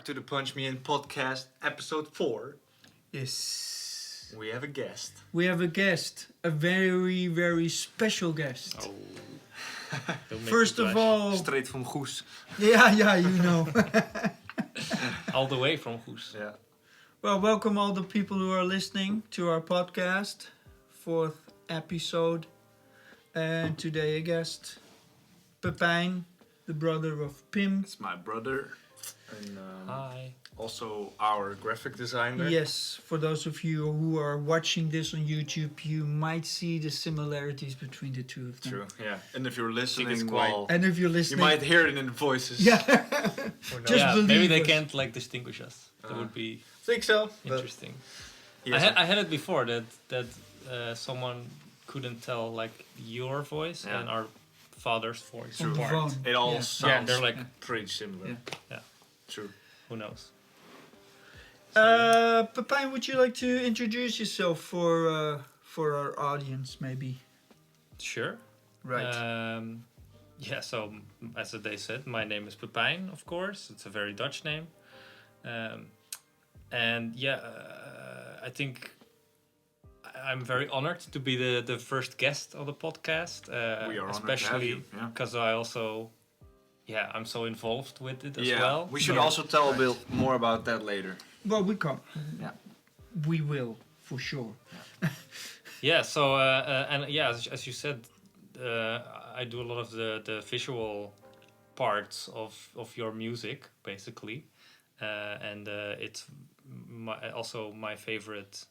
to the Punch Me In podcast, episode 4. Yes. We have a guest. We have a guest. A very, very special guest. Oh. First of all... Straight from Goes. Yeah, you know. All the way from Goes. Yeah. Well, welcome all the people who are listening to our podcast. 4th episode. And today a guest. Pepijn, the brother of Pim. It's my brother. And Hi. also our graphic designer. Yes, for those of you who are watching this on YouTube, you might see the similarities between the two of them. True, yeah. And if you're listening, it's quite- well, And if you're you listening... might hear it in the voices. Yeah. Just believe maybe they us. can't distinguish us. That would be Think so. interesting. Yes, I had it before that someone couldn't tell your voice Yeah. and our father's voice On the apart. phone. it all Yeah. sounds they're pretty similar. Yeah. Yeah. True. Who knows? Pepijn, would you like to introduce yourself for our audience, maybe? Sure. Yeah, so as they said, my name is Pepijn, of course. It's a very Dutch name. I think I'm very honored to be the first guest of the podcast. We are honored to have especially you, yeah. because I also, I'm so involved with it as Yeah, well. we should So- also tell a bit more about that later. Well, we come. Yeah. We will, for sure. Yeah, so as you said, I do a lot of the visual parts of your music, basically, and it's also my favorite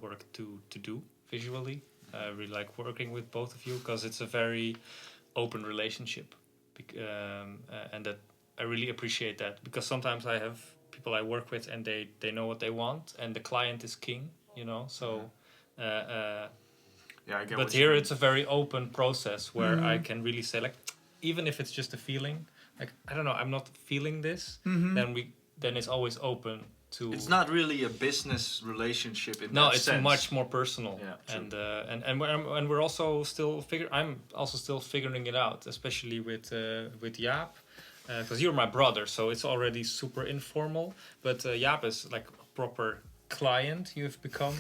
work to do visually. I really like working with both of you because it's a very open relationship, and that I really appreciate that, because sometimes I have people I work with and they know what they want and the client is king, so. Yeah, I get But what you here mean. it's a very open process where I can really say, even if it's just a feeling, I don't know, I'm not feeling this, then it's always open to. It's not really a business relationship in No, that it's sense. much more personal. Yeah, true. And we're also still I'm also still figuring it out, especially with Jaap, because you're my brother, so it's already super informal. But Jaap is like a proper client you've become,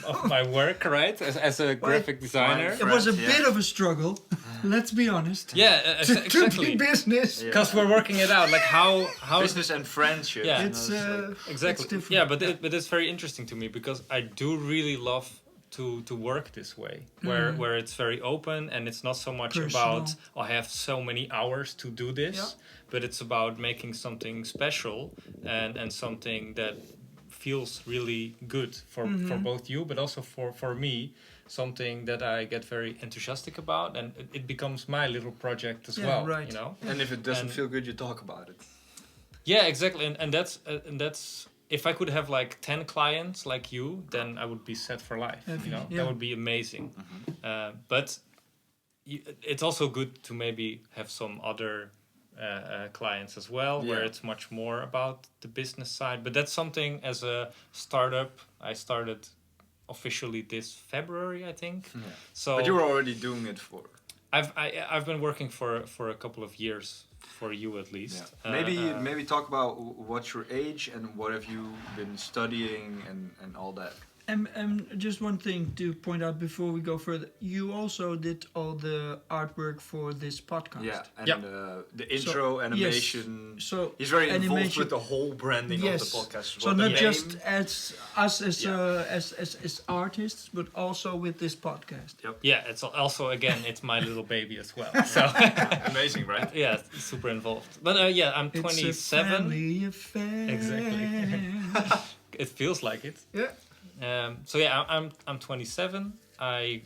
of my work, right? As a graphic designer. It was a Yeah. bit of a struggle, let's be honest. Yeah, To exactly. be business. Yeah. Because we're working it out, how Business and friendship. Yeah. you It's know, like- exactly. It's different. Yeah, but it's very interesting to me because I do really love to work this way, where it's very open and it's not so much Personal. about I have so many hours to do this, Yeah. but it's about making something special and something that feels really good for both you, but also for me, something that I get very enthusiastic about, and it becomes my little project as Yeah, well. right. And if it doesn't And- feel good, you talk about it. Yeah, exactly, and that's if I could have 10 clients like you, then I would be set for life. Yeah. That would be amazing. But it's also good to maybe have some other clients as well, where Yeah. it's much more about the business side. But that's something as a startup I started officially this February, I think. Yeah. So But you were already doing it for... I've been working for a couple of years, for you at least. Maybe talk about what's your age and what have you been studying and all that. And just one thing to point out before we go further. You also did all the artwork for this podcast. Yeah, and Yep. the intro, animation. So He's very involved animation- with the whole branding Yes. of the podcast. So The not name- just as us as Yeah. as artists, but also with this podcast. Yeah, it's also again, it's my little baby as well. So Amazing, right? yeah, super involved. But I'm It's a 27. family affair. Exactly. It feels like it. Yeah. I'm 27. I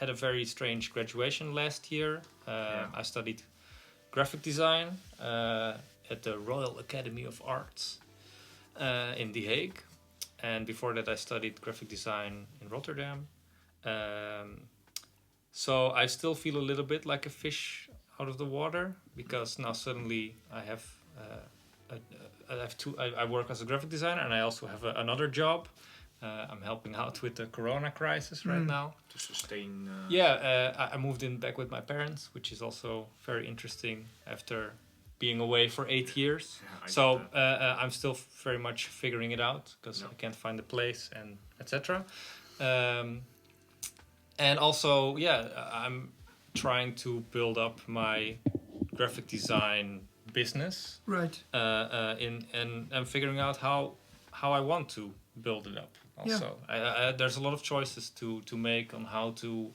had a very strange graduation last year. I studied graphic design at the Royal Academy of Arts in The Hague, and before that I studied graphic design in Rotterdam. So I still feel a little bit like a fish out of the water, because now suddenly I have I work as a graphic designer, and I also have another job. I'm helping out with the Corona crisis right now. To sustain... I moved in back with my parents, which is also very interesting after being away for 8 years. Yeah, I So get that. I'm still very much figuring it out because Yeah. I can't find a place and etc. And also, I'm trying to build up my graphic design business. Right. And I'm figuring out how I want to build it up. Also, there's a lot of choices to make on how to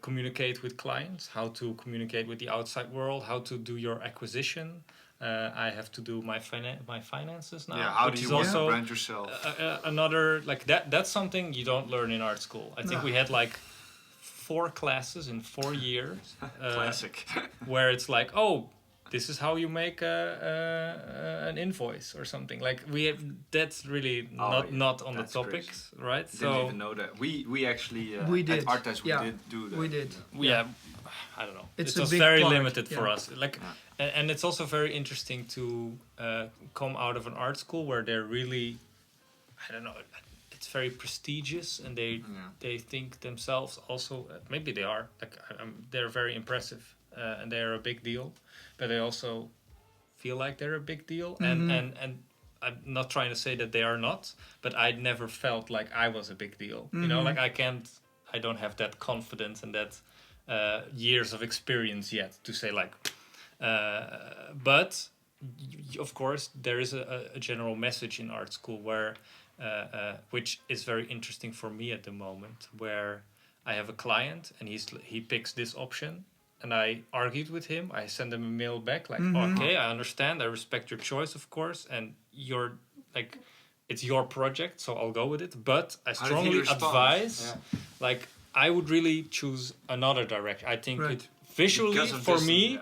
communicate with clients, how to communicate with the outside world, how to do your acquisition. I have to do my finances now. Yeah, how which do you is want also to brand yourself? another like that. That's something you don't learn in art school. I think No. we had like 4 classes in 4 years. Classic. Where it's like, oh, this is how you make an invoice or something. Like that's really not on that's the topics, right? Didn't even know that. We actually We did. at Art Test we Yeah. did do that. We did. Yeah, I don't know. It's It a was big very part, limited for yeah. us. Like, and it's also very interesting to come out of an art school where they're really, I don't know. It's very prestigious, and they think themselves also. Maybe they are like they're very impressive, and they're a big deal, but they also feel like they're a big deal. And I'm not trying to say that they are not, but I never felt like I was a big deal. You know, like I don't have that confidence and that years of experience yet to say like. But of course, there is a general message in art school where. Which is very interesting for me at the moment, where I have a client and he picks this option, and I argued with him. I send him a mail back like, okay, I understand, I respect your choice, of course, and you're like, it's your project, so I'll go with it. But I How did he strongly respond? advise, like, I would really choose another direction. I think Right. it visually Because of for this, me,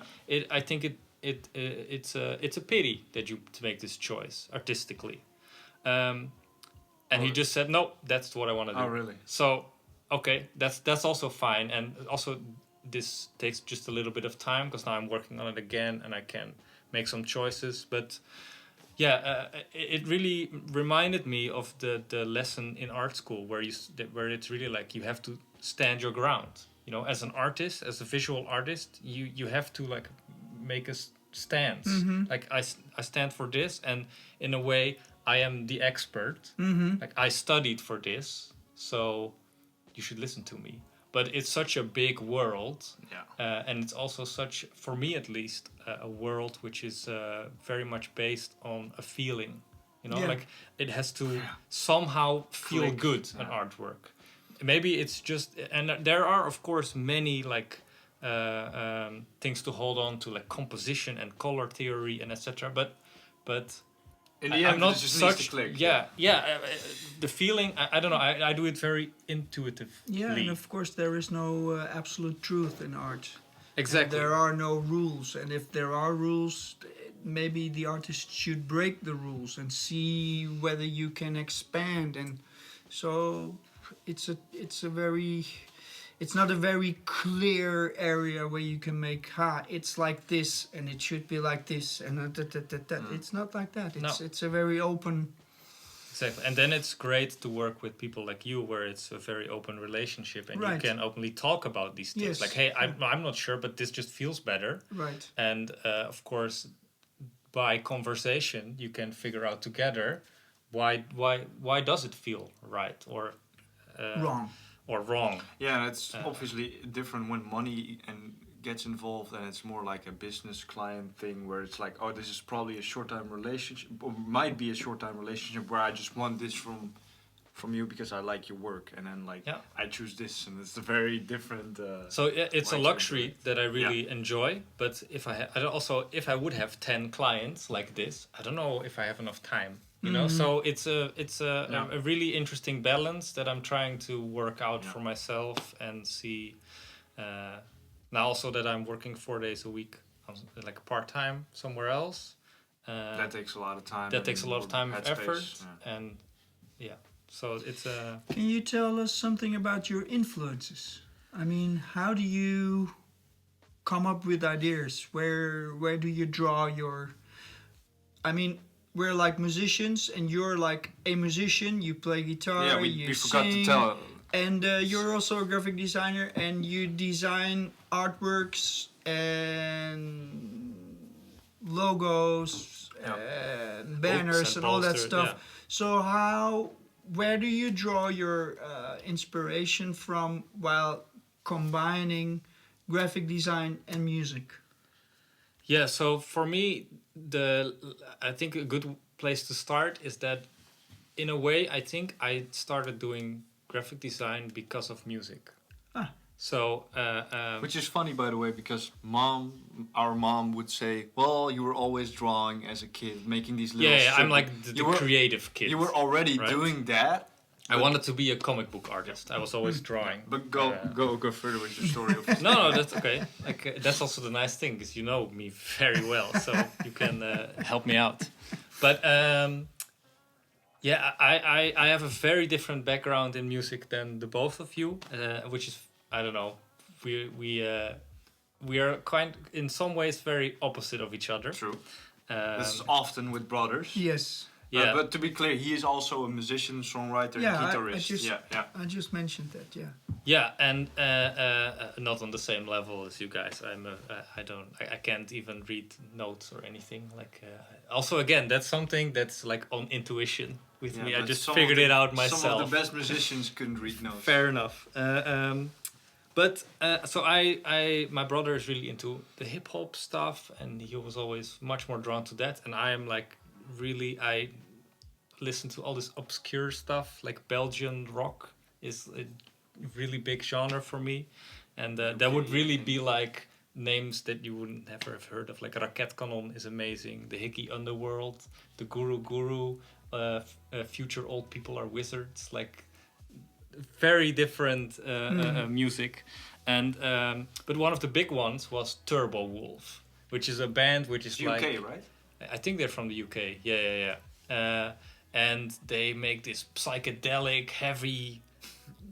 I think it's a pity that you to make this choice artistically. And he just said, no, that's what I want to do. Oh, really? So, okay, that's also fine. And also, this takes just a little bit of time because now I'm working on it again and I can make some choices. But yeah, it really reminded me of the lesson in art school where it's really like you have to stand your ground. You know, as an artist, as a visual artist, you have to like make a stance. Like I stand for this, and in a way, I am the expert. Like I studied for this, so you should listen to me. But it's such a big world, and it's also such, for me at least, a world which is very much based on a feeling. You know, like it has to somehow feel good, an artwork. Maybe it's just, and there are of course many like things to hold on to, like composition and color theory and etc. But in the end, I'm not it just such. needs to click. The feeling. I don't know. I do it very intuitively. Yeah, and of course there is no absolute truth in art. Exactly. There are no rules, and if there are rules, maybe the artist should break the rules and see whether you can expand. And so it's not a very clear area where you can make it's like this and it should be like this and it's not like that. It's a very open. Exactly, and then it's great to work with people like you, where it's a very open relationship, and you can openly talk about these things. Yes. Like, hey, I'm not sure, but this just feels better. Right. And of course, by conversation, you can figure out together why does it feel right or Wrong. or wrong. Yeah, and it's obviously different when money gets involved, and it's more like a business client thing where it's like, oh, this is probably a short-time relationship, or might be a short-time relationship where I just want this from you because I like your work, and then like I choose this, and it's a very different. So it's a luxury that I really enjoy. But if if I would have 10 clients like this, I don't know if I have enough time. You know, so it's a really interesting balance that I'm trying to work out for myself and see. Now also that I'm working 4 days a week, like part-time somewhere else. That takes a lot of time. That takes a lot of time and effort, yeah. and so it's a. Can you tell us something about your influences? I mean, how do you come up with ideas? Where do you draw your? I mean, we're like musicians, and you're like a musician. You play guitar. Yeah, you we forgot sing. to tell And you're also a graphic designer, and you design artworks and logos, banners, and all that posters, stuff. yeah. So where do you draw your inspiration from while combining graphic design and music? Yeah, so for me, I think a good place to start is that, in a way, I think I started doing graphic design because of music. Ah. So, Which is funny, by the way, because our mom would say, "Well, you were always drawing as a kid, making these little." yeah, I'm strip- like the creative kid. You were already right? doing that. I wanted to be a comic book artist. I was always drawing. But go further with your story. Of No, that's okay. Like that's also the nice thing, because you know me very well, so you can help me out. But yeah, I have a very different background in music than the both of you, which is, I don't know, we are in some ways very opposite of each other. True. This is often with brothers. Yes. Yeah, but to be clear, he is also a musician, songwriter, and guitarist. I just mentioned that. Yeah. yeah, and not on the same level as you guys. I can't even read notes or anything. Like, also again, that's something that's like on intuition with me. I but just some figured of the- it out myself. Some of the best musicians couldn't read notes. Fair enough. But so my brother is really into the hip hop stuff, and he was always much more drawn to that. And I am like, really, I listen to all this obscure stuff, like Belgian rock is a really big genre for me, and that would really be like names that you wouldn't ever have heard of. Like Raketkanon is amazing, the Hickey Underworld, the Guru, Future Old People Are Wizards, like very different music. And but one of the big ones was Turbo Wolf, which is a band which is It's like UK, right? I think they're from the UK. Yeah. And they make this psychedelic, heavy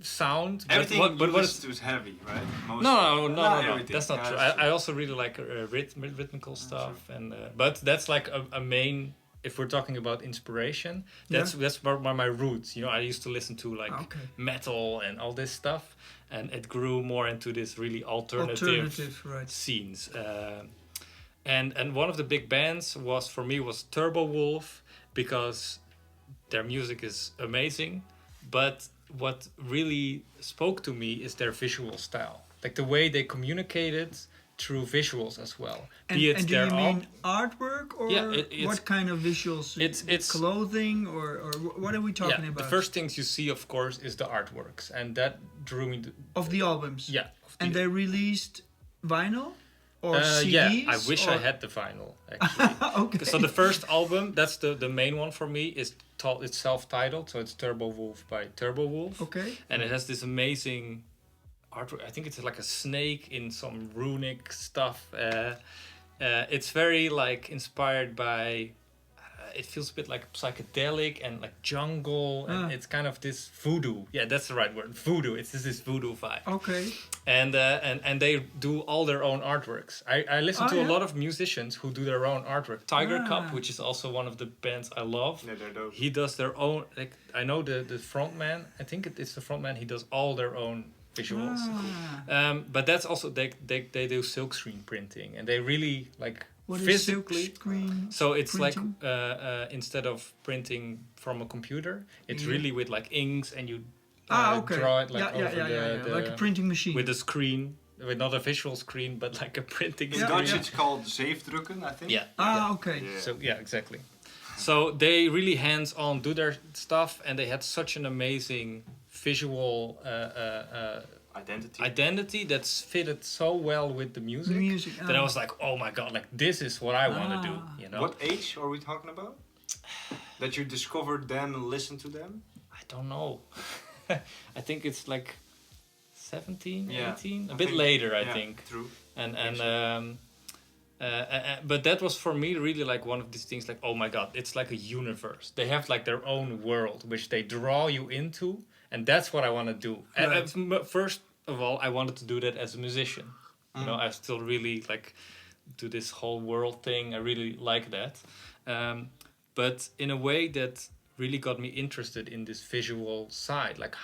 sound. Everything but you what listen to is heavy, right? Most- no. everything. That's not Yeah, true. that's I also really like rhythmical stuff, and but that's like a main. If we're talking about inspiration, that's where my roots. You know, I used to listen to like metal and all this stuff, and it grew more into this really alternative right. scenes. And one of the big bands was Turbo Wolf, because their music is amazing, but what really spoke to me is their visual style, like the way they communicated through visuals as well. And do you mean artwork, or what kind of visuals? It's clothing, or what are we talking about? The first things you see, of course, is the artworks, and that drew me of the albums. Yeah. And they released vinyl or CDs? Yeah, I wish I had the vinyl, actually. Okay. So the first album, that's the main one for me, it's self-titled, so it's Turbo Wolf by Turbo Wolf. Okay. And it has this amazing artwork. I think it's like a snake in some runic stuff. It's very like inspired by. It feels a bit like psychedelic and like jungle, and it's kind of this voodoo. Yeah, that's the right word. Voodoo. It's this voodoo vibe. Okay. And they do all their own artworks. I listen to a lot of musicians who do their own artwork. Tiger Cup, which is also one of the bands I love. Yeah, they're dope. He does their own. Like, I know the frontman. I think it's the frontman. He does all their own visuals. But that's also they do silkscreen printing, and they really like what physically. Is silkscreen so it's printing? like instead of printing from a computer, it's really with like inks, and you okay. draw it like over the like a printing machine with a screen. With not a visual screen, but like a printing In screen. Dutch, it's called zeefdrukken, I think. Yeah. Okay. Yeah. So yeah, exactly. So they really hands-on do their stuff, and they had such an amazing visual identity that's fitted so well with the music, that I was like, oh my god, like this is what I want to do. You know. What age are we talking about? That you discovered them and listened to them? I don't know. I think it's like 17, 18, a I bit think, later, I think. True. But that was for me really like one of these things, like, oh my god, it's like a universe. They have like their own world which they draw you into, and that's what I want to do. Right. And first of all, I wanted to do that as a musician. You know, I still really like do this whole world thing. I really like that, but in a way that really got me interested in this visual side. Like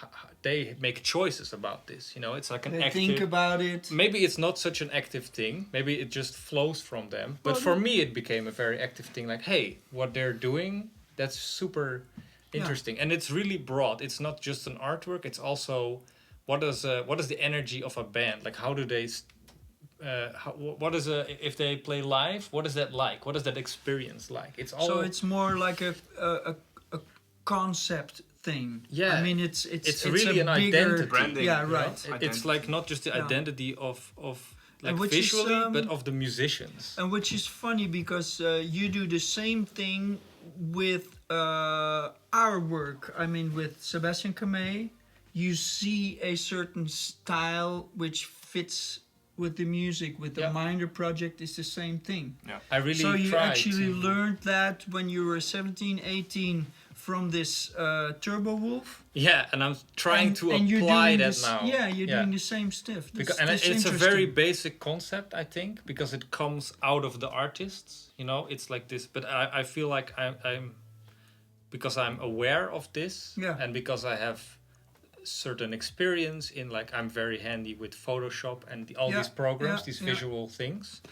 they make choices about this. You know, it's like an They active. think about it. Maybe it's not such an active thing. Maybe it just flows from them. But Well, for me, it became a very active thing. Like, hey, what they're doing, that's super interesting, and it's really broad. It's not just an artwork. It's also what is the energy of a band? Like, how do they? What is if they play live? What is that like? What is that experience like? It's all. So it's more like a concept thing. Yeah, I mean, it's really a an bigger identity. Branding, Yeah, you know? right. It's like not just the identity of like which is, visually, but of the musicians. And which is funny because you do the same thing with our work. I mean, with Sebastian Kamae, you see a certain style which fits with the music. With the Yeah. Mindr project, it's the same thing. I really So you tried actually to- learned that when you were 17, 18 from this Turbo Wolf. Yeah, and I'm trying to you're apply doing that this, now. Yeah, you're doing the same stuff. Because, and it's a very basic concept, I think, because it comes out of the artists. You know, it's like this. But I feel like I'm because I'm aware of this, Yeah. and because I have certain experience in, like, I'm very handy with Photoshop and all these programs, these visual things,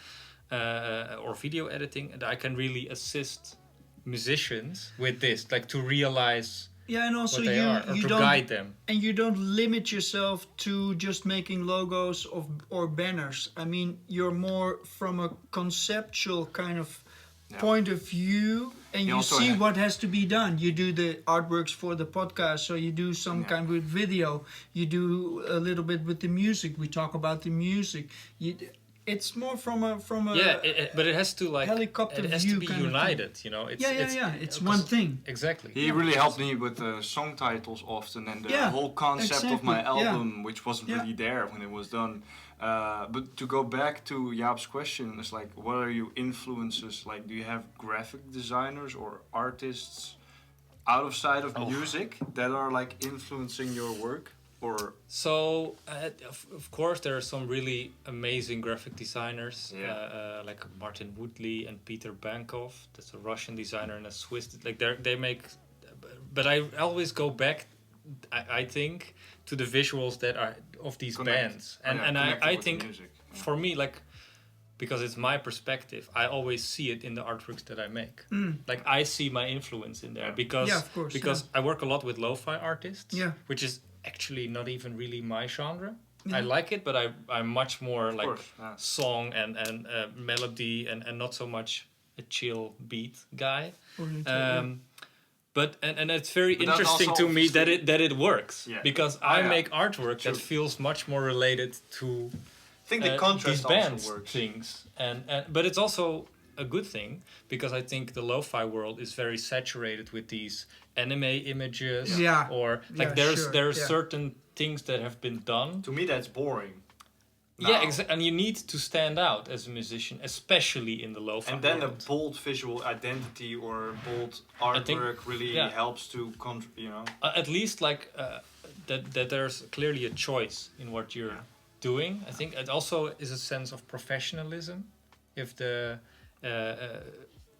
or video editing, and I can really assist musicians with this, like, to realize Yeah, and also what they are, or you to don't guide them. and you don't limit yourself to just making logos or banners. I mean, you're more from a conceptual kind of point of view, and you also see have- what has to be done. You do the artworks for the podcast, so you do some kind with video. You do a little bit with the music. We talk about the music. It's more from a But it has to, like, helicopter it has view to be kind of thing. united, you know. It's one thing. Exactly. He really helped me with the song titles often, and the Yeah, whole concept of my exactly, yeah. album, which wasn't Yeah. really there when it was done. But to go back to Jaap's question, it's like, what are your influences? Like, do you have graphic designers or artists outside of music that are like influencing your work? Or So, of course, there are some really amazing graphic designers, like Martin Woodley and Peter Bankov. That's a Russian designer and a Swiss. Like they make, but I always go back, I think, to the visuals that are of these bands, and I think for me, like, because it's my perspective, I always see it in the artworks that I make. Like, I see my influence in there because of course, I work a lot with lo-fi artists, Yeah. which is actually not even really my genre. I like it, but I'm much more like song and melody and not so much a chill beat guy. But it's very But that's interesting also to me that it works, because I yeah. make artwork that feels much more related to I think the contrast these bands also works. things, and but it's also a good thing, because I think the lo-fi world is very saturated with these anime images, Yeah. or like there are certain things that have been done. To me, that's boring. Yeah, now. and you need to stand out as a musician, especially in the lo-fi And then world. a bold visual identity or bold think- artwork really helps to, you know. At least like that there's clearly a choice in what you're doing. I think it also is a sense of professionalism. If the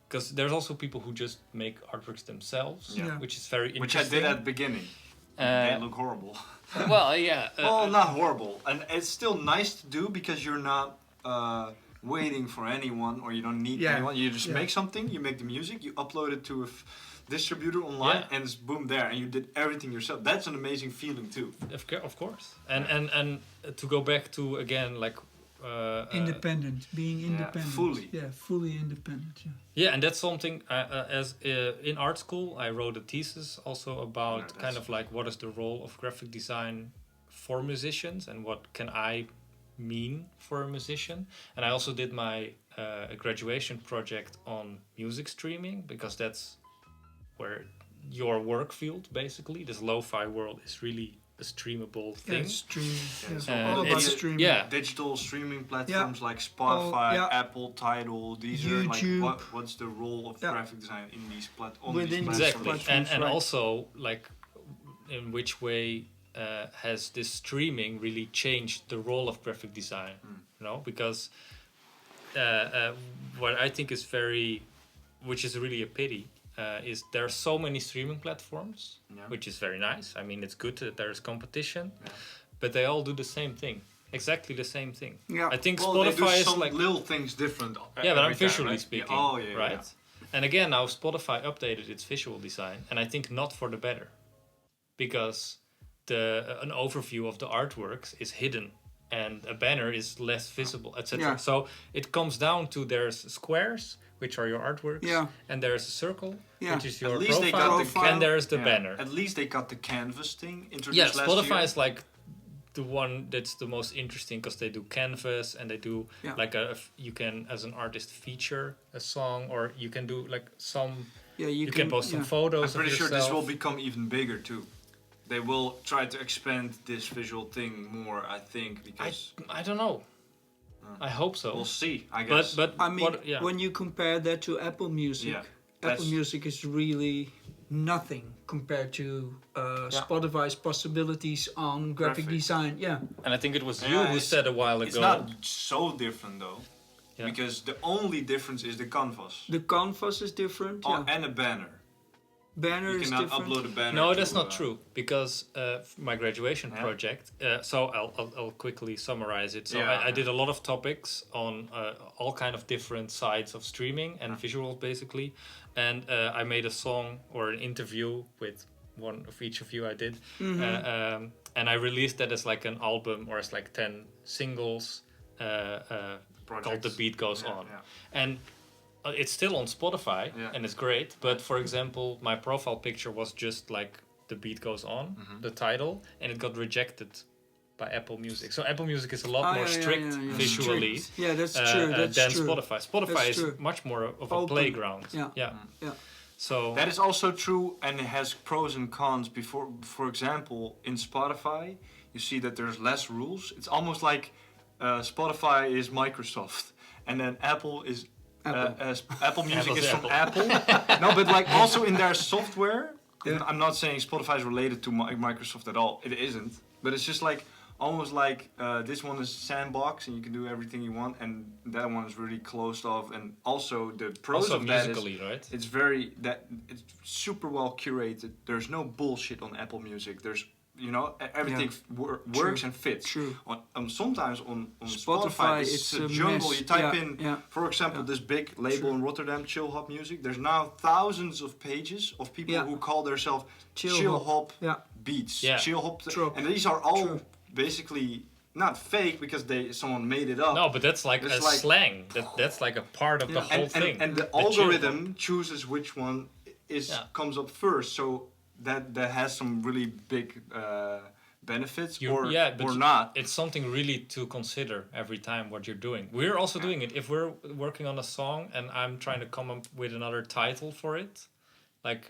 because there's also people who just make artworks themselves, which is very Which I interesting. did at the beginning. They look horrible. Well, yeah. Well, not horrible. And it's still nice to do because you're not waiting for anyone, or you don't need anyone. You just make something, you make the music, you upload it to a distributor online, and it's boom there, and you did everything yourself. That's an amazing feeling too. Of course. And to go back to, again, like independent, being independent. fully. Yeah, fully independent. Yeah. Yeah, and that's something as in art school I wrote a thesis also about kind of like what is the role of graphic design for musicians and what can I mean for a musician. And I also did my graduation project on music streaming, because that's where your work field, basically, this lo-fi world, is really a streamable thing. Yeah, streaming. Yeah. So all about it's- streaming. yeah. Digital streaming platforms like Spotify, Apple, Tidal, these YouTube. are like what's the role of graphic design in these platforms? Within these Exactly, platforms, and right. also like in which way has this streaming really changed the role of graphic design? You know, because what I think is which is really a pity, is there are so many streaming platforms, Yeah. which is very nice. I mean, it's good that there's competition, Yeah. but they all do the same thing, exactly the same thing. Yeah. I think Well, they do Spotify is some like little things different. yeah, but I'm every time, visually right? speaking, Yeah. Oh, yeah, right? yeah. And again, now Spotify updated its visual design, and I think not for the better, because an overview of the artworks is hidden, and a banner is less visible, etc. Yeah. So it comes down to there's squares, which are your artworks, Yeah. and there's a circle, Yeah. which is your At least they profile, got the and there's the Yeah. banner. At least they got the canvas thing introduced Yeah, last Spotify year. is like the one that's the most interesting because they do canvas and they do Yeah. like you can as an artist feature a song, or you can do like some Yeah, you can post some photos I'm pretty of sure yourself. this will become even bigger too. They will try to expand this visual thing more, I think, because I don't know. I hope so. we'll see, I guess. But I mean, what, yeah. when you compare that to Apple Music, Yeah, Apple that's- Music is really nothing compared to Spotify's possibilities on graphic Graphics. design. Yeah, And I think it was Yeah, you who it's- said a while it's ago. not so different though, Yeah. because the only difference is the canvas. the canvas is different. Oh, Yeah, and a banner. banner You is cannot different. upload a banner. No, to, that's not true, because my graduation Yeah. project. So I'll quickly summarize it. So Yeah. I did a lot of topics on all kind of different sides of streaming and visuals, basically. And I made a song or an interview with one of each of you. I did, and I released that as like an album or as like 10 singles called "The Beat Goes Yeah, On," yeah. and it's still on Spotify Yeah. and it's great. But for example, my profile picture was just like "The Beat Goes On," Mm-hmm. the title, and it got rejected by Apple Music. So Apple Music is a lot Ah, more yeah, strict yeah. visually Strict. Yeah, that's true. That's than true. Spotify. Spotify That's is true. much more of a Open. playground. Yeah. Yeah. Yeah. So That is also true, and it has pros and cons. Before, for example, in Spotify, you see that there's less rules. It's almost like Spotify is Microsoft, and then Apple is Apple Music Apple's is from Apple. No, but like also in their software. Yeah. I'm not saying Spotify is related to Microsoft at all. It isn't, but it's just like almost like this one is sandbox and you can do everything you want, and that one is really closed off. And also the pros also of that is musically, right? it's it's super well curated. There's no bullshit on Apple Music. There's everything works and fits. True. Sometimes on Spotify, Spotify it's it's a a jungle. mess. You type Yeah, in, yeah, for example, yeah. this big label True. in Rotterdam, Chill Hop Music. There's now thousands of pages of people Yeah. who call themselves Chill Chill Hop. Hop Yeah. Beats. Yeah. Chill Hop, True. and these are all True. basically not fake because someone made it up. No, but that's like It's a like- slang. That's like a part of the Yeah. whole thing. And the chill hop. algorithm chooses which one Yeah. comes up first, so that has some really big benefits, or but not. It's something really to consider every time what you're doing. We're also doing it. If we're working on a song and I'm trying to come up with another title for it, like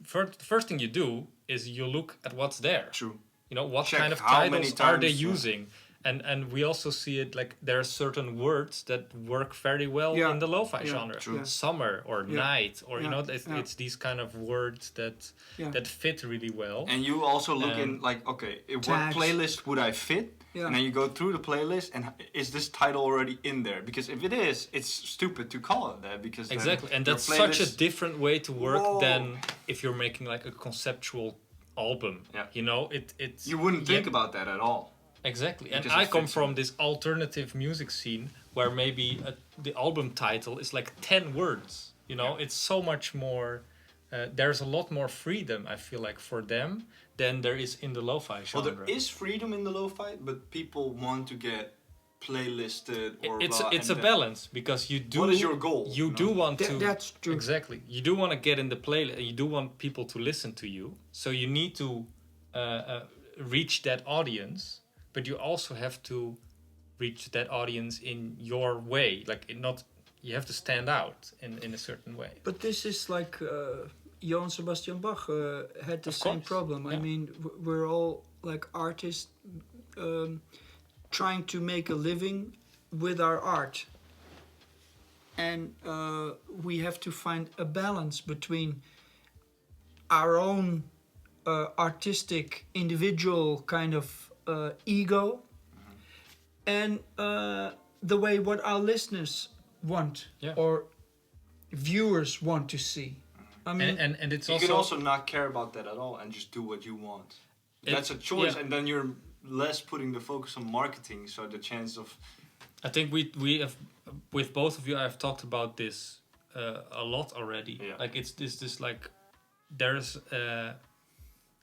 first thing you do is you look at what's there. True. You know, what Check kind of how many titles are they times, using? And we also see it like there are certain words that work very well Yeah. in the lo-fi Yeah, genre. true. Yeah. Summer or Yeah. night or Yeah, yeah. it's these kind of words that Yeah. that fit really well. And you also look in like, okay, what Tags. playlist would I fit? Yeah. And then you go through the playlist, and is this title already in there? Because if it is, it's stupid to call it that. Because then Exactly, and your that's such a playlist- different way to work Whoa. than if you're making like a conceptual album. Yeah. You know, it's You wouldn't think about that at all. exactly. And Because I it come fits from in. this alternative music scene where maybe the album title is like 10 words. You know, Yeah. it's so much more. There's a lot more freedom, I feel like, for them than there is in the lo-fi genre. Well, there is freedom in the lo-fi, but people want to get playlisted or It's blah, it's a and then- balance because you do. What is your goal? You do want to. That's true. Exactly. You do want to get in the playlist. You do want people to listen to you. So you need to reach that audience, but you also have to reach that audience in your way. Like you have to stand out in a certain way. But this is like Johann Sebastian Bach had the Of same course, problem. I yeah. mean, we're all like artists trying to make a living with our art. And we have to find a balance between our own artistic, individual kind of ego and the way what our listeners want Yeah. or viewers want to see. I mean, and it's You also, can also not care about that at all and just do what you want. That's a choice, and then you're less putting the focus on marketing. So the chance of I think we have, with both of you, I've talked about this a lot already. Yeah. Like it's this like there's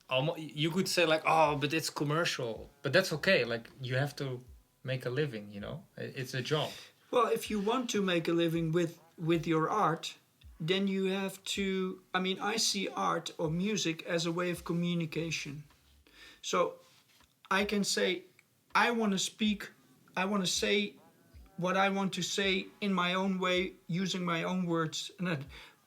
almost, you could say like, oh, but it's commercial, but that's okay. Like you have to make a living, you know. It's a job. well, if you want to make a living with your art, then you have to. I mean, I see art or music as a way of communication. So I can say, I want to speak, I want to say what I want to say in my own way, using my own words.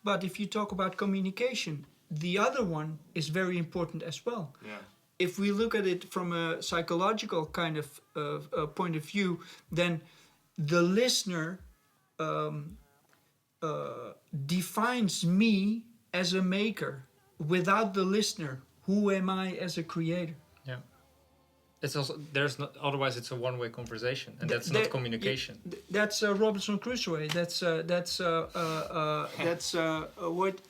But if you talk about communication, the other one is very important as well. yeah. If we look at it from a psychological kind of point of view, then the listener defines me as a maker. Without the listener, who am I as a creator? Yeah. It's also there's not, otherwise it's a one-way conversation, and that's That- not communication. That's Robinson Crusoe.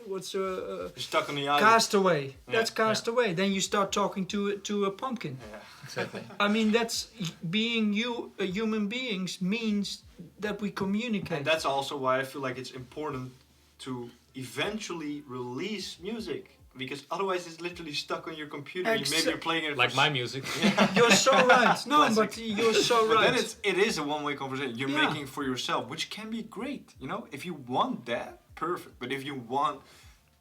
What's You're stuck on the island. Castaway? Yeah, That's Castaway. Then you start talking to a pumpkin. Yeah. Exactly. I mean, that's being human beings means that we communicate. And that's also why I feel like it's important to eventually release music. Because otherwise it's literally stuck on your computer. Maybe you're playing it Like for my music. You're so right. No, Classic. but you're so But right. then it is a one-way conversation. You're Yeah. making for yourself, which can be great. You know, if you want that, perfect. But if you want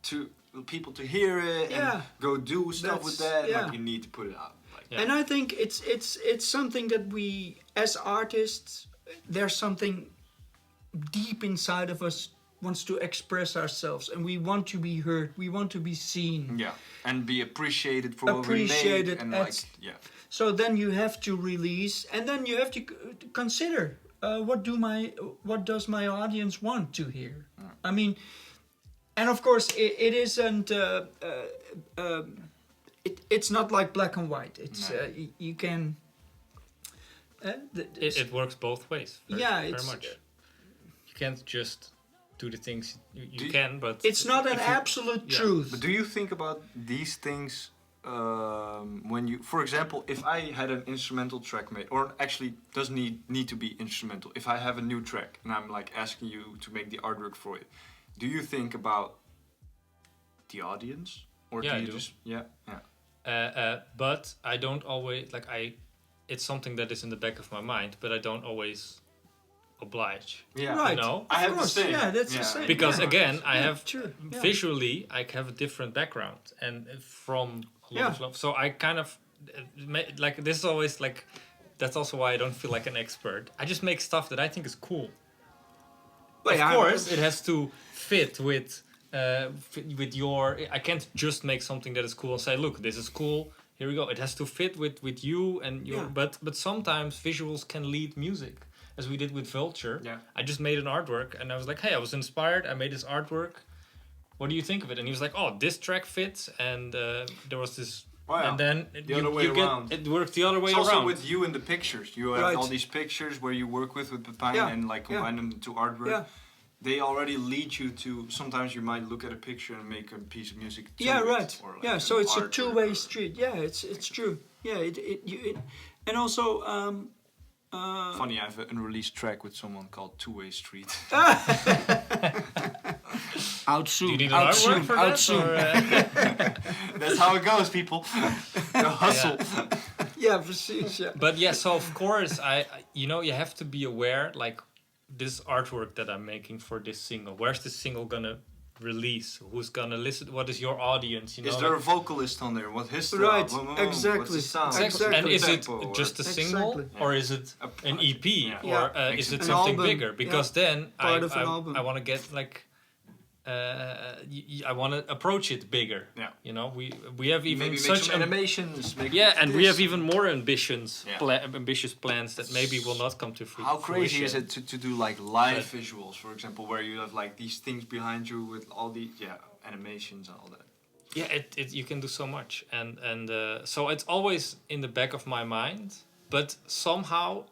to people to hear it Yeah. and go do stuff with that, yeah. like you need to put it out. Like, Yeah. And I think it's something that we, as artists, there's something deep inside of us wants to express ourselves, and we want to be heard. We want to be seen. yeah, and be appreciated for what we Appreciated make, and as- like yeah. So then you have to release, and then you have to consider what does my audience want to hear. I mean, and of course it isn't. It's not like black and white. It's No. you can. It works both ways. Yeah, very it's- much. You can't just do the things you Do- can, but It's not an if you- absolute yeah. truth. But do you think about these things when you, for example, if I had an instrumental track made, or actually doesn't need to be instrumental. If I have a new track and I'm like asking you to make the artwork for it, do you think about the audience, or Yeah, do I you do. just yeah? But I don't always like it's something that is in the back of my mind, but I don't always oblige. Yeah, Right. know? I have Of course, the same. yeah, that's the same. Because Yeah. again, I Yeah, have sure, yeah. visually, I have a different background, and from a lot of Yeah. love, so I kind of like this is always like that's also why I don't feel like an expert. I just make stuff that I think is cool. Well, Of yeah, course, it has to fit with your. I can't just make something that is cool and say, "Look, this is cool. Here we go." It has to fit with you and your. Yeah. But sometimes visuals can lead music, as we did with Vulture. Yeah. I just made an artwork and I was like, "Hey, I was inspired. I made this artwork. What do you think of it?" And he was like, "Oh, this track fits." And there was this. Wow. And then The other way around. It works the other way It's also around. with you in the pictures. You have Right. all these pictures where you work with Pepijn Yeah, and like yeah. combine them to artwork. Yeah. They already lead you to. Sometimes you might look at a picture and make a piece of music. To Yeah, it, right. or like Yeah, an so it's a artwork two-way or- street. Yeah, it's true. Yeah, and also Funny, I have an unreleased track with someone called Two Way Street. out do soon. you need an out artwork soon. for out that? soon. Or, That's how it goes, people. The hustle. Yeah, precies. Yeah. But yeah, so of course you have to be aware, like this artwork that I'm making for this single. Where's this single gonna release? Who's gonna listen? What is your audience? You know, Is there a vocalist on there? What his style? Right, What's exactly, the sound? exactly. And is it Tempo, or- just a single, Exactly. or is it A an EP, Yeah. or Yeah. is it An something album, bigger? Because then Part of an album. I want to get like. I want to approach it bigger. Yeah. You know, we have even Maybe make such some animations. Make yeah, and we this. have even more ambitions, Yeah. ambitious plans that maybe will not come to fruition. How crazy is it to do like live visuals, for example, where you have like these things behind you with all the animations and all that. Yeah, you can do so much, and so it's always in the back of my mind. But somehow,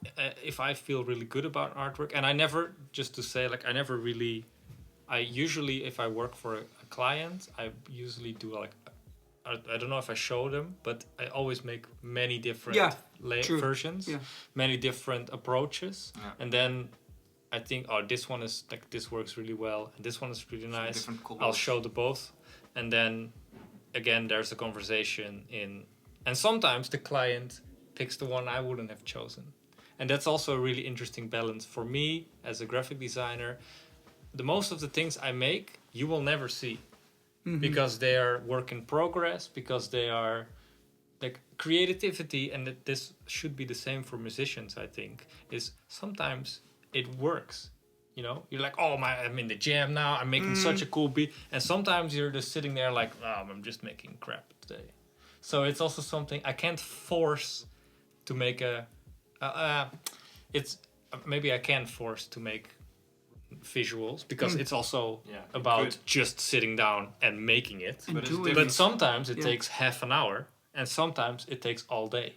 if I feel really good about artwork, and I never, just to say, like I never really I usually, if I work for a client, I usually do like, I don't know if I show them, but I always make many different versions, many different approaches, and then I think, oh, this one is like, this works really well, and this one is really nice. I'll show the both, and then again, there's a conversation and sometimes the client picks the one I wouldn't have chosen, and that's also a really interesting balance for me as a graphic designer. The most of the things I make, you will never see. Because they are work in progress, because they are like creativity, and this should be the same for musicians, I think, is sometimes it works. You know, you're like, oh I'm in the jam now, I'm making such a cool beat, and sometimes you're just sitting there like, oh, I'm just making crap today. So it's also something I can't force to make maybe I can force to make visuals, because it's also about just sitting down and making it, but sometimes it takes half an hour, and sometimes it takes all day,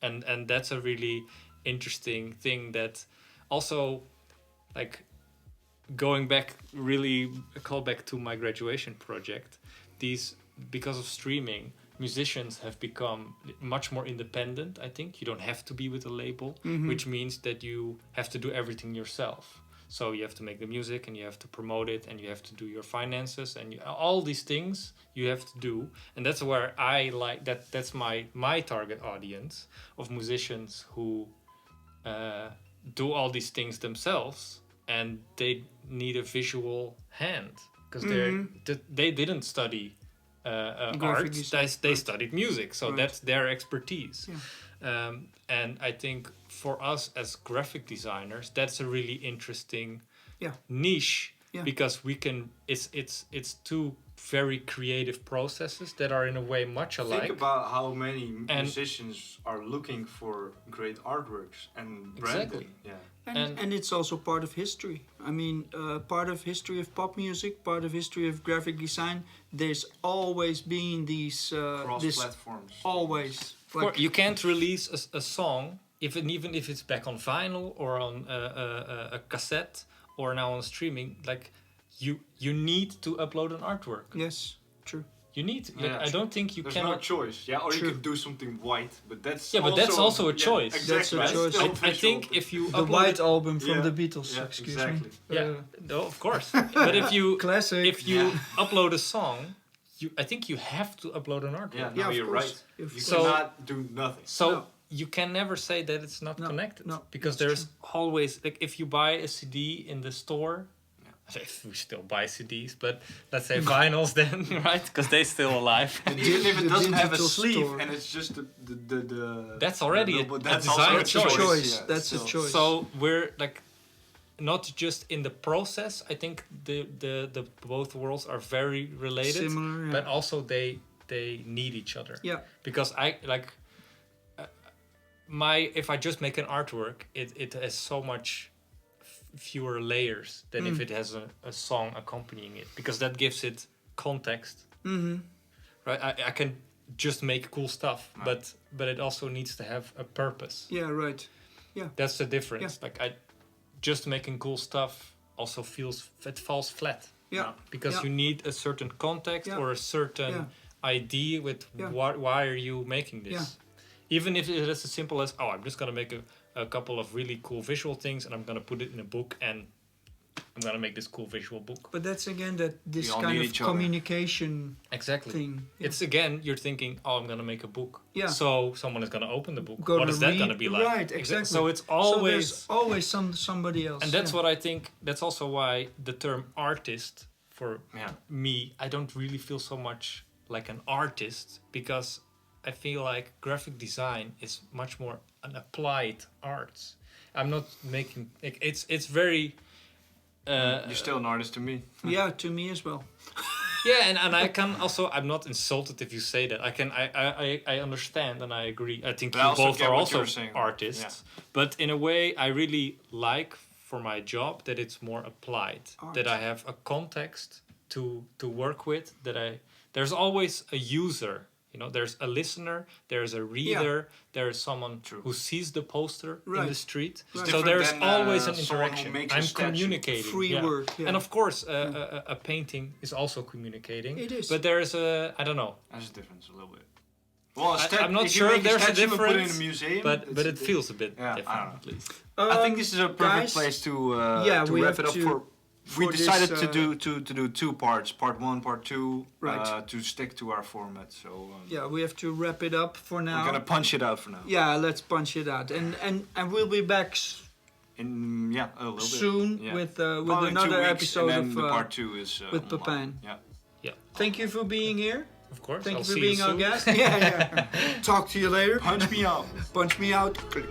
and that's a really interesting thing. That also, like, going back, really a callback to my graduation project, because of streaming, musicians have become much more independent. I think you don't have to be with a label, which means that you have to do everything yourself. So you have to make the music, and you have to promote it, and you have to do your finances, and all these things you have to do. And that's where I like that. That's my target audience of musicians who do all these things themselves, and they need a visual hand, because they didn't study art. They studied music, so that's their expertise. And I think for us as graphic designers, that's a really interesting niche, because we can. It's two very creative processes that are in a way much alike. Think about how many musicians are looking for great artworks and branding. And it's also part of history. I mean, part of history of pop music, part of history of graphic design. There's always been these cross-platforms. Always. Like, you can't release a song, even if it's back on vinyl or on a cassette or now on streaming. Like, you need to upload an artwork. Yes, true. You need to. Like, I don't think you There's cannot. no choice. Or you could do something white, but that's that's also a choice. Exactly. That's a choice. I think if you the White Album from the Beatles. Excuse me. No, of course. But if you classic, if you upload a song, I think you have to upload an artwork. You're right. You So- cannot do nothing. So you can never say that it's not connected, because there's always, like, if you buy a CD in the store. If we still buy CDs, but let's say vinyls then, right? Because they're still alive. And even if it doesn't have a sleeve, store. and it's just the That's already a design choice. That's a choice. So we're like, not just in the process. I think the both worlds are very related, Similar, but also they need each other. Yeah. Because I like if I just make an artwork, it has so much fewer layers than if it has a song accompanying it, because that gives it context. Right? I can just make cool stuff, but it also needs to have a purpose. Yeah, right. Yeah. That's the difference. Like, just making cool stuff also falls flat. Yeah. Because you need a certain context or a certain idea with why are you making this. Yeah. Even if it is as simple as, I'm just gonna make a couple of really cool visual things, and I'm gonna put it in a book, and I'm gonna make this cool visual book. But that's again this We all kind need of each other. communication Exactly. thing. Yeah. It's again, you're thinking, I'm gonna make a book. Yeah. So someone is gonna open the book. Gonna What is that read- gonna be like? Right, exactly. So it's So always. there's always somebody else. And that's what I think. That's also why the term artist, for me, I don't really feel so much like an artist, because I feel like graphic design is much more an applied arts. I'm not making. It's very. You're still an artist to me. Yeah, to me as well. Yeah, and I can also. I'm not insulted if you say that. I understand and I agree. I think But I you also both get are what also you're saying. artists. But in a way, I really like for my job that it's more applied. Art. That I have a context to work with. There's always a user You know, there's a listener, there's a reader, there's someone True. who sees the poster in Right. the street. Right. So Different there's than, always an someone who interaction. makes a I'm statue. communicating. Free word, yeah. And of course, a painting is also communicating. It is. But there's a, I don't know. There's a difference a little bit. Well, I'm not if you sure make if there's a statue and put it in a difference, museum, but it feels a bit Yeah, I different don't know. at least. I think this is a perfect guys, place to we wrap have it up to- for. We for decided this, to do 2 parts, part 1, part 2, Right. to stick to our format. So Yeah, we have to wrap it up for now. we're gonna punch it out for now. Yeah, let's punch it out, and we'll be back In a little soon bit. Yeah. with Probably in 2 another weeks, episode and then the of. part 2 is with online. Pepijn. Yeah. Thank you for being here. Of course. Thank I'll you for see being our soon. guest. Yeah. Talk to you later. Punch me out. Punch me out. Click.